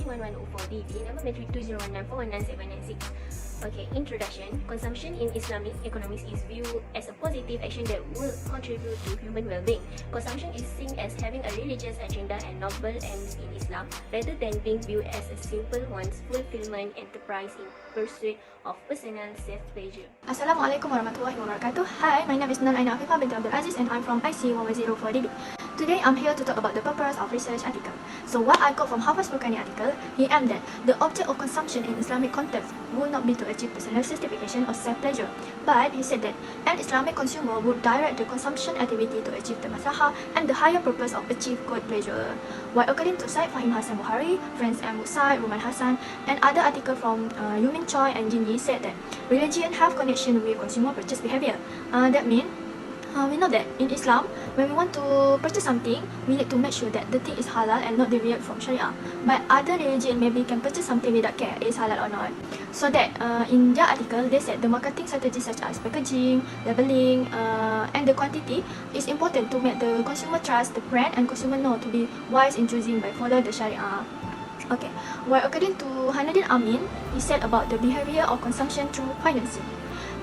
IMU253 number battery 2019419796. Okay, introduction. Consumption in Islamic economics is viewed as a positive action that will contribute to human well-being. Consumption is seen as having a religious agenda and noble aims in Islam, rather than being viewed as a simple one's fulfillment enterprise in pursuit of personal self-pleasure. Assalamualaikum warahmatullahi wabarakatuh. Hi, my name is Aina AFIFAH binti ABDUL and I'm from IC104DB. Today I'm here to talk about the purpose of research article. So what I got from Harvard's Furqani article, he aimed that the object of consumption in Islamic context would not be to achieve personal satisfaction or self-pleasure, but he said that an Islamic consumer would direct the consumption activity to achieve the masrurah and the higher purpose of achieve good pleasure. While according to Syed Fahim Hassan Buhari, Friends and Musaid, Ruman Hassan, and other article from Yumin Choi and Jinyi said that religion have connection with consumer purchase behavior. That means we know that in Islam, when we want to purchase something, we need to make sure that the thing is halal and not deviate from Sharia. But other religion maybe can purchase something without care is halal or not. So that in their article, they said the marketing strategies such as packaging, labeling, and the quantity is important to make the consumer trust the brand and consumer know to be wise in choosing by follow the Sharia. Okay, well according to Hanadin Amin, he said about the behavior of consumption through financing.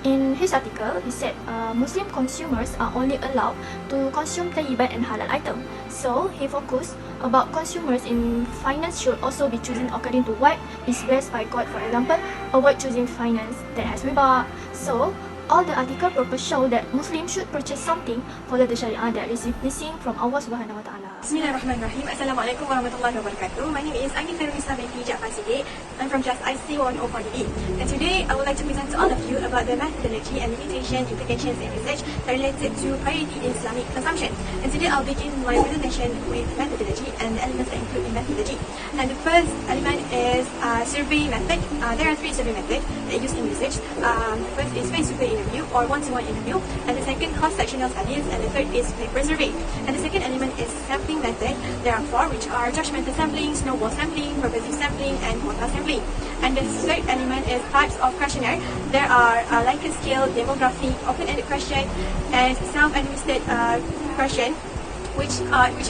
In his article, he said Muslim consumers are only allowed to consume tayyibat and halal items. So he focused about consumers in finance should also be chosen according to what is blessed by God. For example, avoid choosing finance that has riba. So all the article purpose show that Muslims should purchase something follow the Sharia that receive blessing from Allah Subhanahu Wa Taala. Bismillahirrahmanirrahim. Assalamualaikum warahmatullahi wabarakatuh. My name is KHAIRUNNISA binti JAAFAR SIDEK. I'm from class IC104DB. And today I would like to present to all of you about the methodology and limitation, implications and research related to priority in Islamic consumption. And today I'll begin my presentation with methodology and the elements that include in methodology. And the first element is survey method. There are three survey methods that use in research. The first is face-to-face interview or one-to-one interview, and the second cross-sectional studies, and the third is paper survey. And the second element is sampling method. There are four, which are judgmental sampling, snowball sampling, progressive sampling, and quota sampling. And the third element is types of questionnaire. There are Likert scale, demographic, open-ended question, and self-administered question, which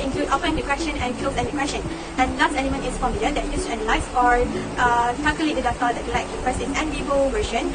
include open-ended question and closed-ended question. And last element is formula that used to analyze or calculate the data that we like. First is en vivo version,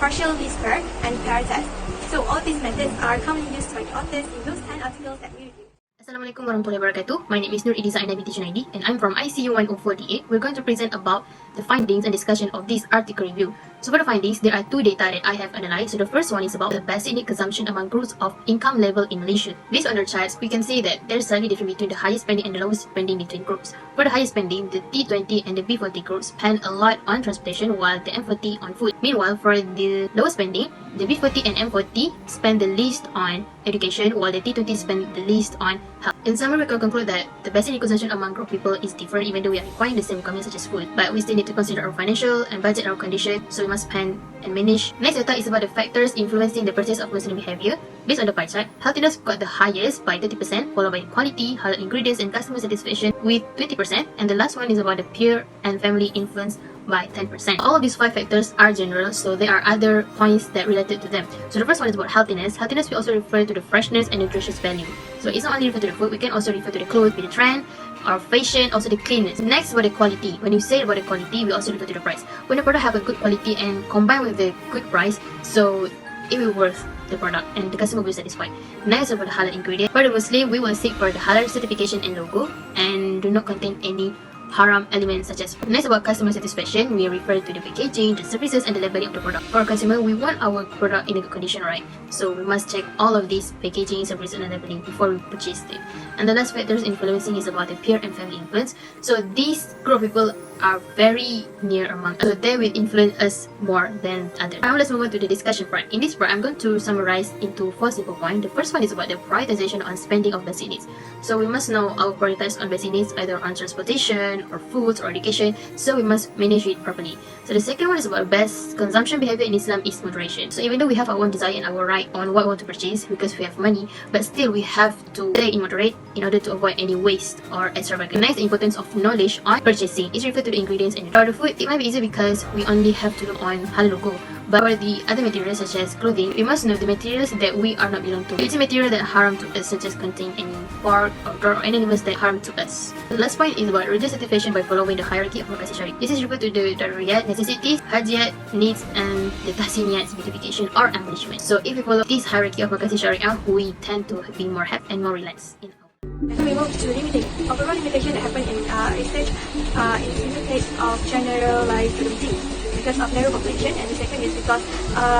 partial least square, and pair test. So all these methods are commonly used by the authors in those 10 articles that we reviewed. Assalamualaikum warahmatullahi wabarakatuh. My name is Ideeza Aina binti JUNAIDI and I'm from ICU104DA. We're going to present about the findings and discussion of this article review. So for the findings, there are two data that I have analyzed. So the first one is about the basic need consumption among groups of income level in Malaysia. Based on the charts, we can see that there's slightly difference between the highest spending and the lowest spending between groups. For the highest spending, the T20 and the B40 groups spend a lot on transportation while the M40 on food. Meanwhile, for the lowest spending, the B40 and M40 spend the least on education while the T20 spend the least on health. In summary, we can conclude that the basic need consumption among group people is different even though we are requiring the same requirements such as food. But we still need to consider our financial and budget our condition, so we must spend and manage. Next data is about the factors influencing the purchase of Muslim behavior. Based on the pie chart, healthiness got the highest by 30%, followed by quality, halal ingredients, and customer satisfaction with 20%. And the last one is about the peer and family influence by 10%. All of these 5 factors are general, so there are other points that related to them. So the first one is about healthiness. Healthiness we also refer to the freshness and nutritious value. So it's not only refer to the food, we can also refer to the clothes, the trend, our fashion, also the cleanness. Next, about the quality. When you say about the quality, we also refer to the price. When the product have a good quality and combined with the good price, so it will worth the product and the customer will be satisfied. Next, about the halal ingredient. For the Muslim, we will seek for the halal certification and logo and do not contain any haram elements such as. Next, about customer satisfaction, we refer to the packaging, the services, and the labeling of the product. For our consumer, we want our product in a good condition, right? So we must check all of these packaging, services, and labeling before we purchase it. And the last factors influencing is about the peer and family influence. So these group of people are very near among us, so they will influence us more than others. Now let's move on to the discussion part. In this part, I'm going to summarize into 4 simple points. The first one is about the prioritization on spending of basic needs. So we must know our prioritize on basic needs either on transportation or foods or education, so we must manage it properly. So the second one is about best consumption behavior in Islam is moderation. So even though we have our own desire and our right on what we want to purchase because we have money, but still we have to stay in moderate in order to avoid any waste or extravagance. Next, the importance of knowledge on purchasing is referred to the ingredients and for the food. It might be easy because we only have to look on halal logo, But for the other materials such as clothing, we must know the materials that we are not belong to. It's a material that haram to us, such as contain any pork or drug or any animals that haram to us. The last point is about religious certification by following the hierarchy of Makasih Syariah. This is referred to the daruriyat, necessities, hajat, needs, and the tahsiniyat, beautification or embellishment. So if we follow this hierarchy of Makasih Syariah, we tend to be more happy and more relaxed in our. And so we move to limiting. Overall limitation that happened in research is in the case of generalized limiting because of narrow population, and the second is because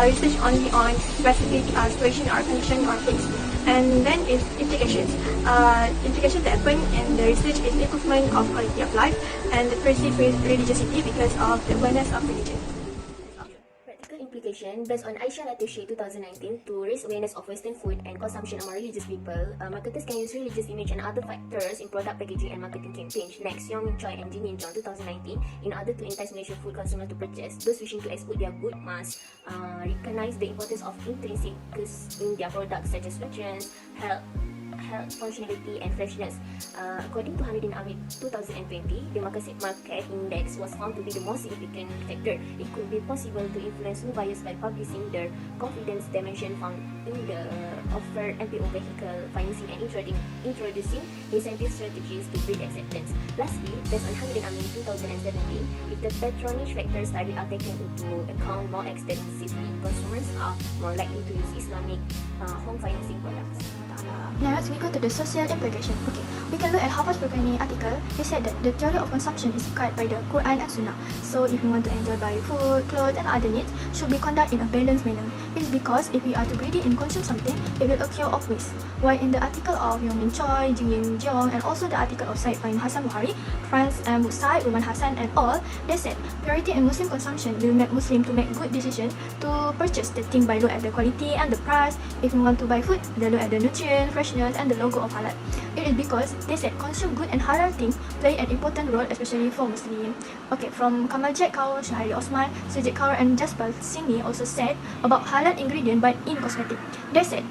research only on specific situation or condition or things. And then is implications. Implications that happen in the research is improvement of quality of life and the perceived religiosity because of the awareness of religion. Implication based on Aisha Latushi 2019 to raise awareness of Western food and consumption among religious people. Marketers can use religious image and other factors in product packaging and marketing campaigns. Next, Yong Min Choi and Jin Yin Chong 2019 in order to entice Malaysian food consumers to purchase. Those wishing to export their good must recognize the importance of intrinsics in their products such as nutrients, health, functionality and freshness. According to Hamidin Amit 2020, the market index was found to be the most significant factor. It could be possible to influence new buyers by publishing their confidence dimension found in the offer MPO vehicle financing and introducing incentive strategies to breed acceptance. Lastly, based on Hamidin Amit 2017, if the patronage factor study are taken into account more extensively, consumers are more likely to use Islamic home financing products. Next, we go to the social implication. Okay, we can look at Hafiz Burkani article. He said that the theory of consumption is guided by the Quran and Sunnah. So, if we want to enjoy buying food, clothes, and other needs, should be conducted in a balanced manner. It is because if we are too greedy and consume something, it will occur of waste. While in the article of Yong Min Choi, Jin Yin Jeong, and also the article of Said Fahim Hassan Buhari, France and Musaid, Ruman Hassan, and all, they said purity in Muslim consumption will make Muslim to make good decision to purchase the thing by look at the quality and the price. If we want to buy food, they look at the nutrient, freshness, and the logo of halal. It is because they said consume good and halal things play an important role, especially for Muslim. Okay, from Kamal Jack Kaur, Shahari Osman, Sujit Kaur, and Jaspal Singh also said about halal ingredient but in cosmetic. They said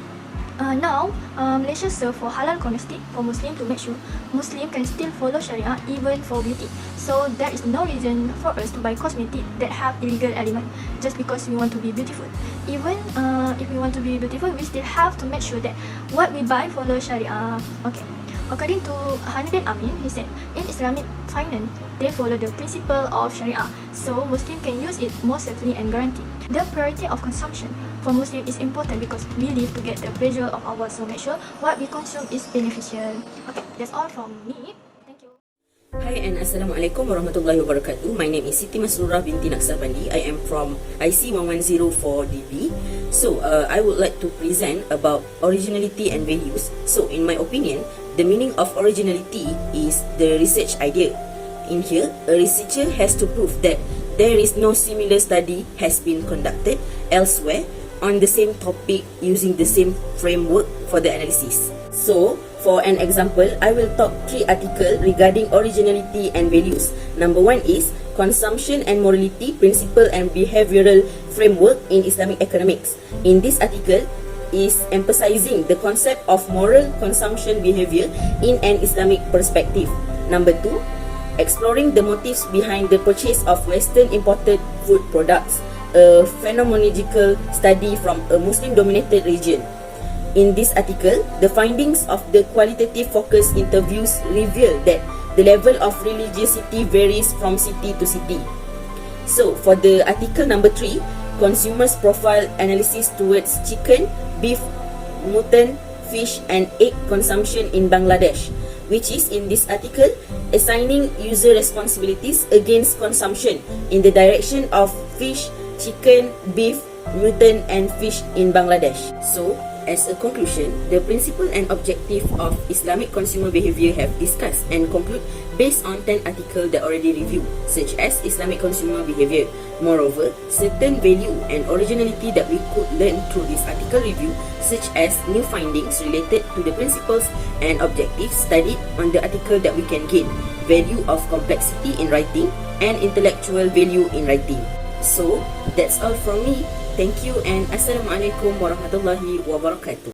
now, Malaysia serve for halal cosmetic for Muslim to make sure Muslim can still follow Sharia even for beauty. So there is no reason for us to buy cosmetic that have illegal element just because we want to be beautiful. Even if we want to be beautiful, we still have to make sure that what we buy follow Sharia. Okay. According to Hamidin Amin, he said, in Islamic finance, they follow the principle of Sharia, so Muslim can use it more safely and guaranteed. The priority of consumption for Muslim is important because we live to get the pleasure of Allah, so make sure what we consume is beneficial. Okay, that's all from me. Thank you. Hi and Assalamualaikum warahmatullahi wabarakatuh. My name is Siti MASRURAH binti NAKSAHBANDI. I am from IC1104DB. So, I would like to present about originality and values. So, in my opinion, the meaning of originality is the research idea. In here, a researcher has to prove that there is no similar study has been conducted elsewhere on the same topic using the same framework for the analysis. So, for an example, I will talk 3 articles regarding originality and values. Number 1 is Consumption and Morality, Principle and Behavioral Framework in Islamic Economics. In this article, is emphasizing the concept of moral consumption behavior in an Islamic perspective. Number 2, exploring the motives behind the purchase of Western imported food products, a phenomenological study from a Muslim-dominated region. In this article, the findings of the qualitative focus interviews reveal that the level of religiosity varies from city to city. So, for the article number 3, consumers profile analysis towards chicken, beef, mutton, fish and egg consumption in Bangladesh, which is in this article assigning user responsibilities against consumption in the direction of fish, chicken, beef, mutton and fish in Bangladesh. So, as a conclusion, the principle and objective of Islamic consumer behavior have discussed and conclude based on 10 articles that already reviewed, such as Islamic consumer behavior. Moreover, certain value and originality that we could learn through this article review, such as new findings related to the principles and objectives studied on the article that we can gain, value of complexity in writing and intellectual value in writing. So, that's all from me. Thank you and Assalamualaikum warahmatullahi wabarakatuh.